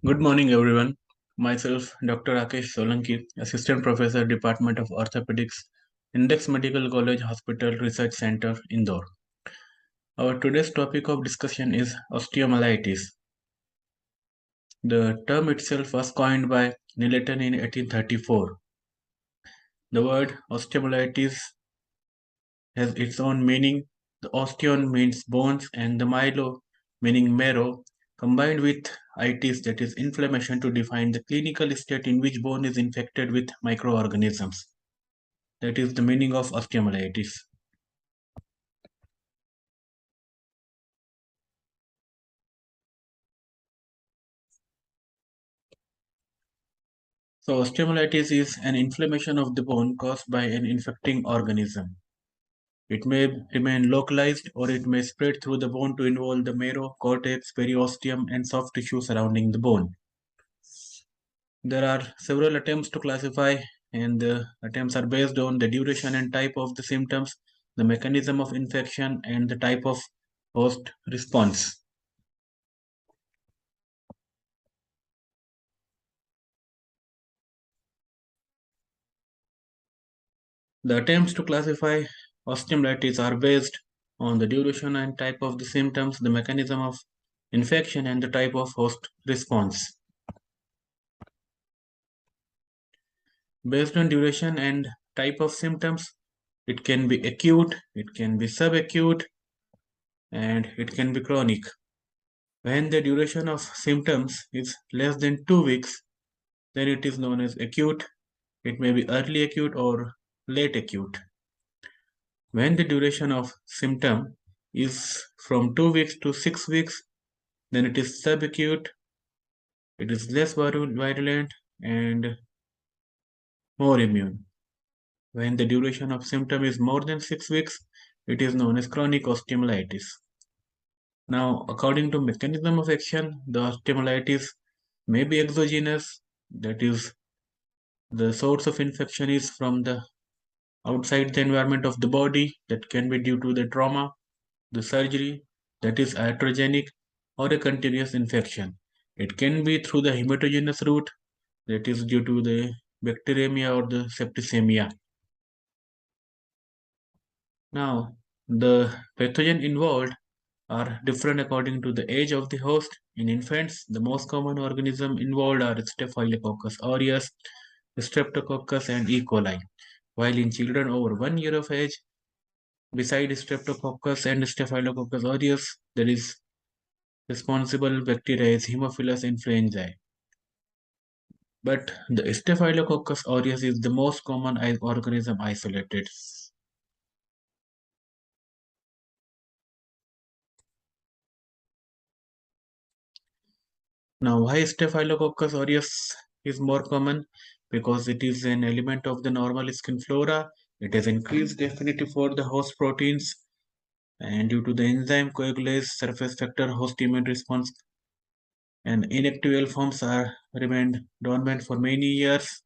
Good morning, everyone. Myself, Dr. Rakesh Solanki, Assistant Professor, Department of Orthopedics, Index Medical College Hospital Research Center, Indore. Our today's topic of discussion is osteomyelitis. The term itself was coined by Nilton in 1834. The word osteomyelitis has its own meaning. The osteon means bones and the myelo meaning marrow, combined with itis, that is inflammation, to define the clinical state in which bone is infected with microorganisms. That is the meaning of osteomyelitis. So osteomyelitis is an inflammation of the bone caused by an infecting organism. It may remain localized or it may spread through the bone to involve the marrow, cortex, periosteum, and soft tissue surrounding the bone. There are several attempts to classify, and the attempts are based on the duration and type of the symptoms, the mechanism of infection, and the type of host response. The attempts to classify osteomyelitis are based on the duration and type of the symptoms, the mechanism of infection, and the type of host response. Based on duration and type of symptoms, it can be acute, it can be subacute, and it can be chronic. When the duration of symptoms is less than 2 weeks, then it is known as acute. It may be early acute or late acute. When the duration of symptom is from 2 weeks to 6 weeks, then it is subacute, it is less virulent and more immune. When the duration of symptom is more than 6 weeks, it is known as chronic osteomyelitis. Now, according to mechanism of action, the osteomyelitis may be exogenous, that is, the source of infection is from the outside the environment of the body, that can be due to the trauma, the surgery, that is iatrogenic, or a continuous infection. It can be through the hematogenous route, that is due to the bacteremia or the septicemia. Now, the pathogen involved are different according to the age of the host. In infants, the most common organism involved are Staphylococcus aureus, Streptococcus, and E. coli, while in children over 1 year of age, besides Streptococcus and Staphylococcus aureus, there is responsible bacteria is Haemophilus influenzae. But the Staphylococcus aureus is the most common organism isolated. Now, why Staphylococcus aureus is more common? Because it is an element of the normal skin flora. It has increased affinity for the host proteins, and due to the enzyme coagulase surface factor, host immune response and inactive forms are remained dormant for many years.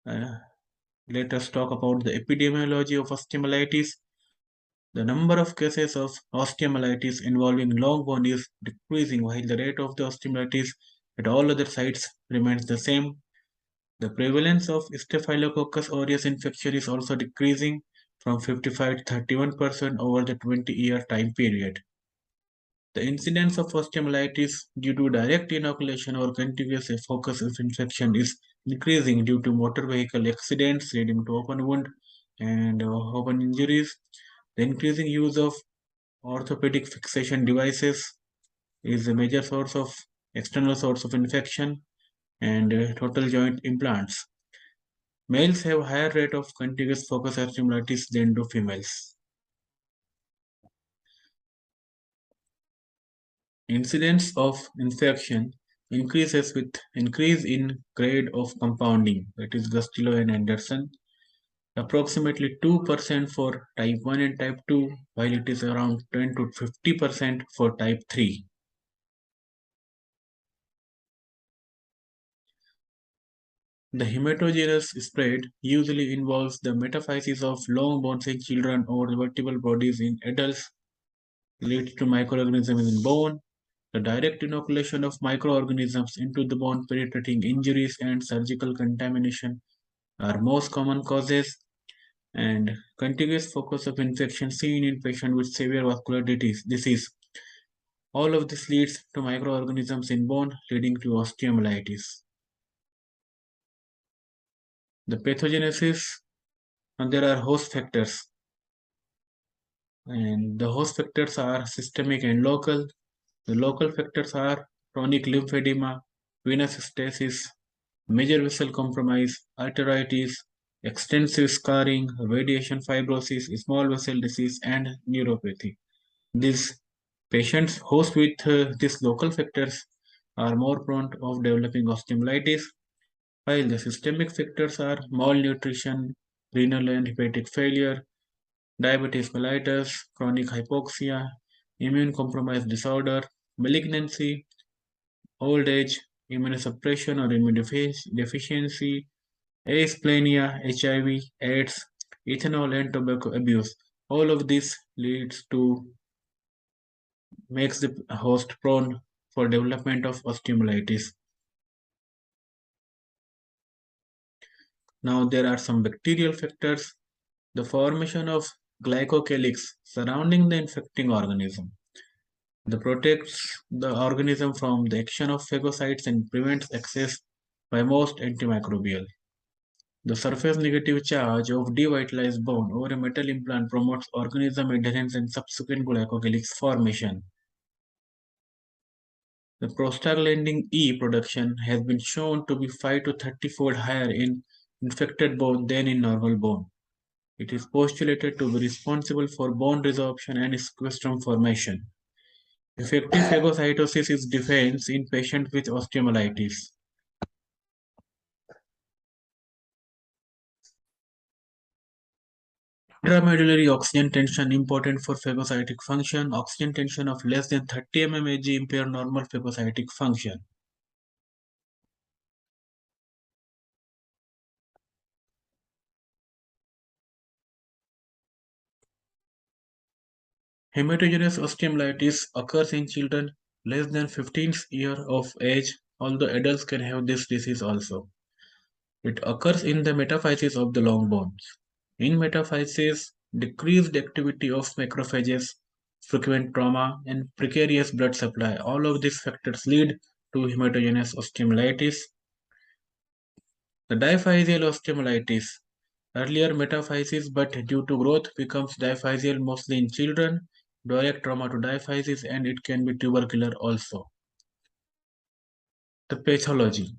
Uh, Let us talk about the epidemiology of osteomyelitis. The number of cases of osteomyelitis involving long bone is decreasing while the rate of the osteomyelitis at all other sites remains the same. The prevalence of Staphylococcus aureus infection is also decreasing from 55 to 31% over the 20-year time period. The incidence of osteomyelitis due to direct inoculation or contiguous focus of infection is increasing due to motor vehicle accidents leading to open wound and open injuries. The increasing use of orthopedic fixation devices is a major source of external source of infection and total joint implants. Males have higher rate of contiguous focus osteomyelitis than do females. Incidence of infection increases with increase in grade of compounding, that is Gustello and Anderson, approximately 2% for type 1 and type 2, while it is around 10 to 50% for type 3. The hematogenous spread usually involves the metaphysis of long bones in children or vertebral bodies in adults, leads to microorganisms in bone, The direct inoculation of microorganisms into the bone, penetrating injuries, and surgical contamination are most common causes, and contiguous focus of infection seen in patients with severe vascular disease. All of this leads to microorganisms in bone, leading to osteomyelitis. The pathogenesis, and there are host factors, and the host factors are systemic and local. The local factors are chronic lymphedema, venous stasis, major vessel compromise, arteritis, extensive scarring, radiation fibrosis, small vessel disease, and neuropathy. These patients host with these local factors are more prone of developing osteomyelitis, while the systemic factors are malnutrition, renal and hepatic failure, diabetes mellitus, chronic hypoxia, immune compromised disorder, malignancy, old age, immunosuppression or immune deficiency, asplenia, HIV, AIDS, ethanol and tobacco abuse. All of this leads to makes the host prone for development of osteomyelitis. Now there are some bacterial factors. The formation of glycocalyx surrounding the infecting organism. That protects the organism from the action of phagocytes and prevents access by most antimicrobial. The surface negative charge of devitalized bone over a metal implant promotes organism adherence and subsequent glycocalyx formation. The prostaglandin E production has been shown to be 5 to 30-fold higher in infected bone than in normal bone. It is postulated to be responsible for bone resorption and sequestrum formation. Effective phagocytosis is defense in patients with osteomyelitis. Intramedullary oxygen tension important for phagocytic function. Oxygen tension of less than 30 mmHg impair normal phagocytic function. Hematogenous osteomyelitis occurs in children less than 15th year of age, although adults can have this disease also. It occurs in the metaphysis of the long bones. In metaphysis, decreased activity of macrophages, frequent trauma, and precarious blood supply. All of these factors lead to hematogenous osteomyelitis. The diphyseal osteomyelitis, earlier metaphysis but due to growth becomes diphyseal mostly in children, direct trauma to diphysis, and it can be tubercular also. The pathology.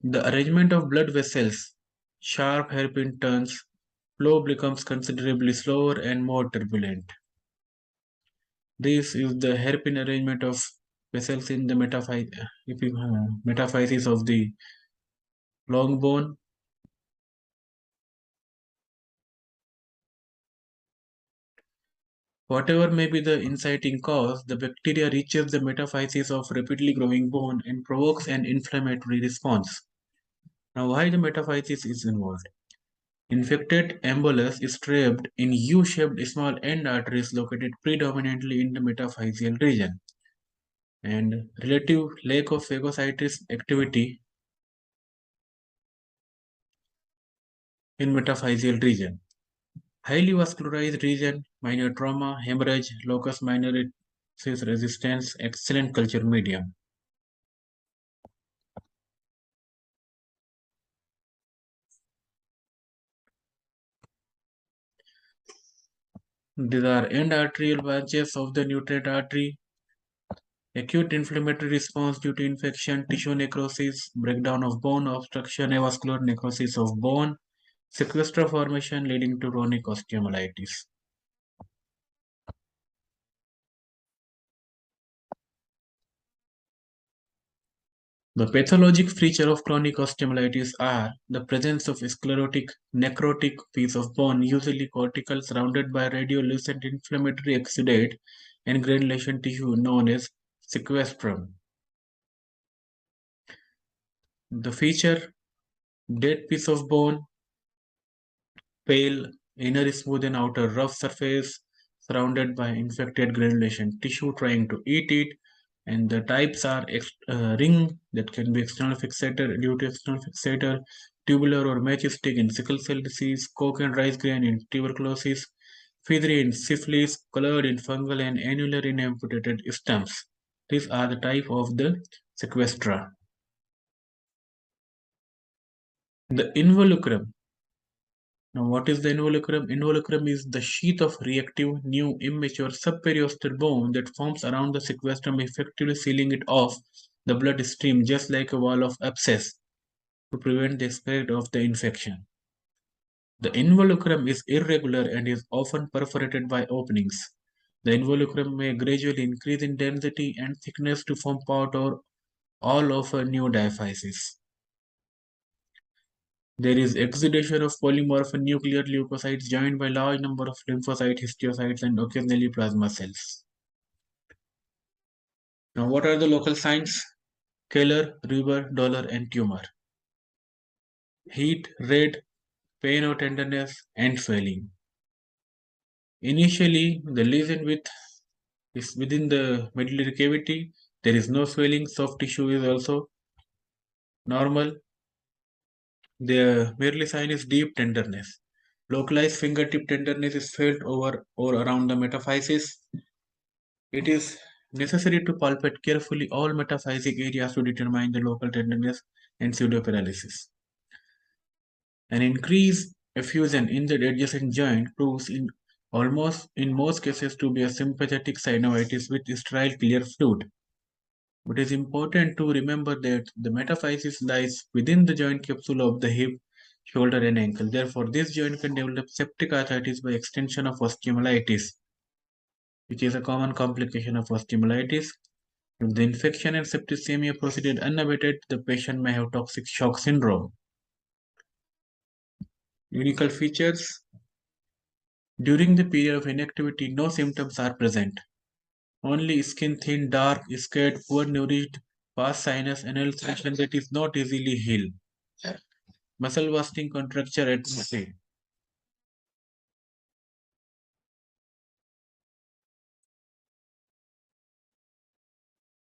The arrangement of blood vessels, sharp hairpin turns, flow becomes considerably slower and more turbulent. This is the hairpin arrangement of vessels in the metaphysis of the long bone. Whatever may be the inciting cause, the bacteria reaches the metaphysis of rapidly growing bone and provokes an inflammatory response. Now, why the metaphysis is involved? Infected embolus is trapped in U-shaped small end arteries located predominantly in the metaphyseal region, and relative lack of phagocytic activity in metaphyseal region. Highly vascularized region, minor trauma, hemorrhage, locus minoris resistance, excellent culture medium. These are end arterial branches of the nutrient artery. Acute inflammatory response due to infection, tissue necrosis, breakdown of bone, obstruction, avascular necrosis of bone, sequester formation leading to chronic osteomyelitis. The pathologic feature of chronic osteomyelitis are the presence of sclerotic, necrotic piece of bone, usually cortical, surrounded by radiolucent inflammatory exudate and granulation tissue known as sequestrum. The feature, dead piece of bone, pale, inner smooth and outer rough surface, surrounded by infected granulation tissue trying to eat it. And the types are ring, that can be external fixator due to external fixator, tubular or matchstick in sickle cell disease, coke and rice grain in tuberculosis, feathery in syphilis, colored in fungal, and annular in amputated stems. These are the type of the sequestra. The involucrum. Now, what is the involucrum? Involucrum is the sheath of reactive, new, immature subperiosteal bone that forms around the sequestrum, effectively sealing it off the bloodstream, just like a wall of abscess, to prevent the spread of the infection. The involucrum is irregular and is often perforated by openings. The involucrum may gradually increase in density and thickness to form part or all of a new diaphysis. There is exudation of polymorph nuclear leukocytes joined by large number of lymphocyte, histiocytes, and occasionally plasma cells. Now, what are the local signs? Keller, rubor, dollar, and tumor. Heat, red, pain or tenderness, and swelling. Initially, the lesion is within the medullary cavity. There is no swelling. Soft tissue is also normal. The merely sign is deep tenderness. Localized fingertip tenderness is felt over or around the metaphysis. It is necessary to palpate carefully all metaphysic areas to determine the local tenderness and pseudoparalysis. An increased effusion in the adjacent joint proves in most cases to be a sympathetic synovitis with sterile clear fluid. It is important to remember that the metaphysis lies within the joint capsule of the hip, shoulder, and ankle. Therefore, this joint can develop septic arthritis by extension of osteomyelitis, which is a common complication of osteomyelitis. If the infection and septicemia proceeded unabated, the patient may have toxic shock syndrome. Clinical features. During the period of inactivity, no symptoms are present. Only skin thin, dark, scared, poor nourished, past sinus, and ulceration that is not easily healed. Muscle wasting, contracture, atrophy.